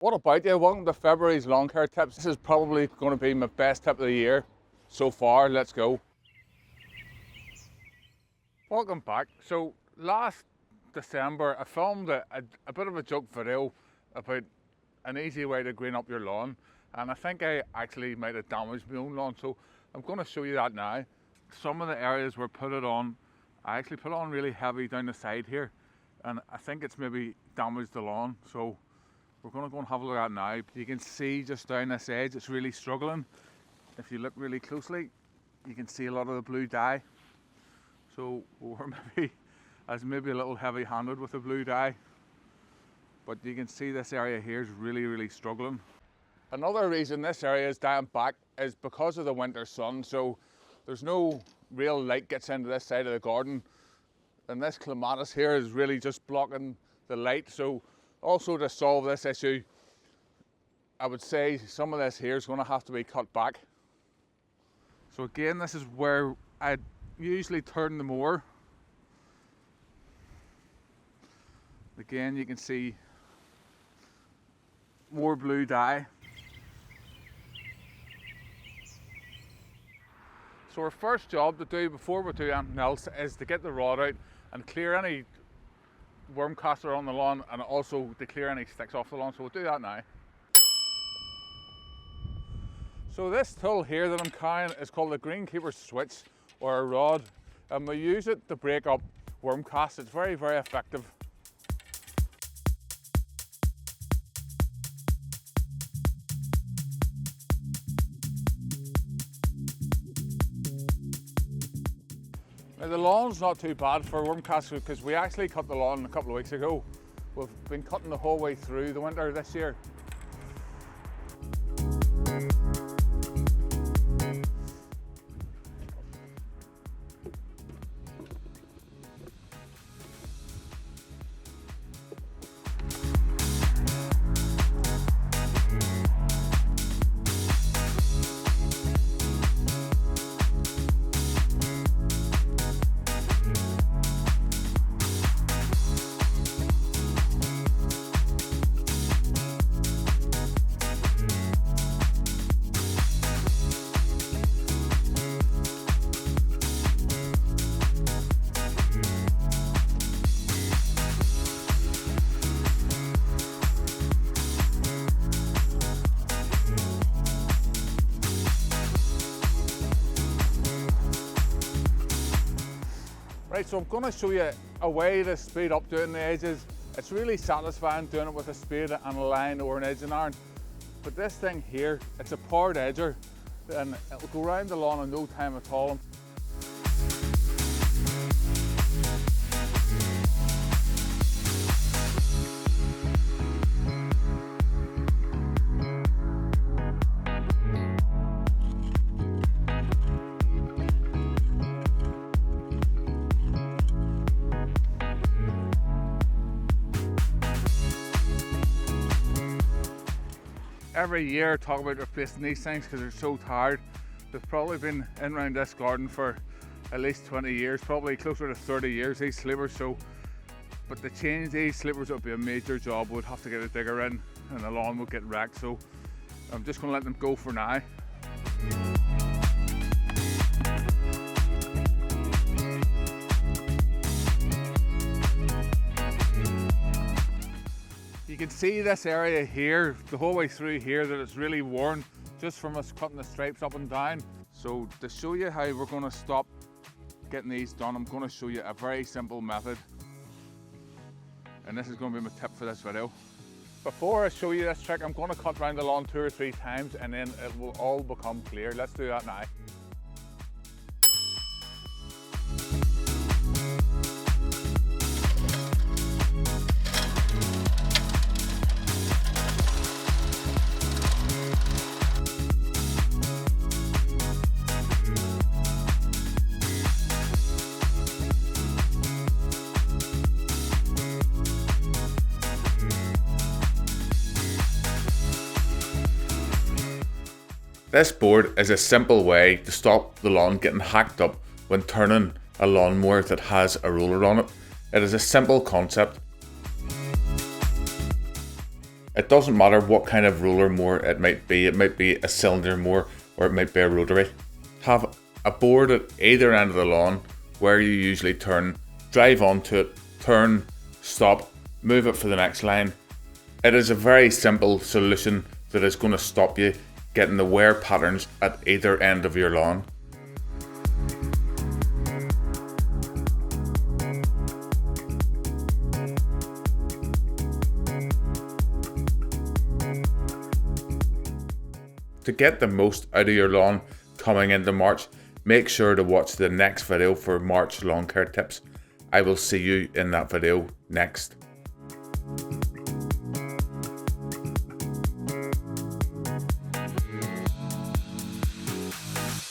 What about you? Welcome to February's lawn care tips. This is probably going to be my best tip of the year so far. Let's go. Welcome back. So last December I filmed a bit of a joke video about an easy way to green up your lawn, and I think I actually might have damaged my own lawn, so I'm going to show you that now. Some of the areas where put it on, I actually put it on really heavy down the side here, and I think it's maybe damaged the lawn, so we're going to go and have a look at it now. You can see just down this edge it's really struggling. If you look really closely you can see a lot of the blue dye, so we're maybe a little heavy handed with the blue dye, but you can see this area here is really struggling. Another reason this area is damp back is because of the winter sun, so there's no real light gets into this side of the garden, and this clematis here is really just blocking the light. So also to solve this issue, I would say some of this here is going to have to be cut back. So again, this is where I usually turn the mower. Again, you can see more blue dye. So our first job to do before we do anything else is to get the rod out and clear any worm caster on the lawn, and also to clear any sticks off the lawn, so we'll do that now. So this tool here that I'm carrying is called the Greenkeeper switch, or a rod, and we use it to break up worm casts. It's very effective. Now the lawn's not too bad for worm casts because we actually cut the lawn a couple of weeks ago. We've been cutting the whole way through the winter this year. Right, so I'm going to show you a way to speed up doing the edges. It's really satisfying doing it with a spade and a line or an edging iron. But this thing here, it's a powered edger, and it'll go around the lawn in no time at all. Every year I talk about replacing these things because they're so tired. They've probably been in around this garden for at least 20 years, probably closer to 30 years, these sleepers. But to change these sleepers would be a major job. We'd have to get a digger in and the lawn would get wrecked, so I'm just going to let them go for now. You can see this area here, the whole way through here, that it's really worn just from us cutting the stripes up and down. So to show you how we're going to stop getting these done, I'm going to show you a very simple method. And this is going to be my tip for this video. Before I show you this trick, I'm going to cut around the lawn 2 or 3 times and then it will all become clear. Let's do that now. This board is a simple way to stop the lawn getting hacked up when turning a lawnmower that has a roller on it. It is a simple concept. It doesn't matter what kind of roller mower it might be a cylinder mower or it might be a rotary. Have a board at either end of the lawn where you usually turn, drive onto it, turn, stop, move it for the next line. It is a very simple solution that is going to stop you getting the wear patterns at either end of your lawn. To get the most out of your lawn coming into March, make sure to watch the next video for March lawn care tips. I will see you in that video next.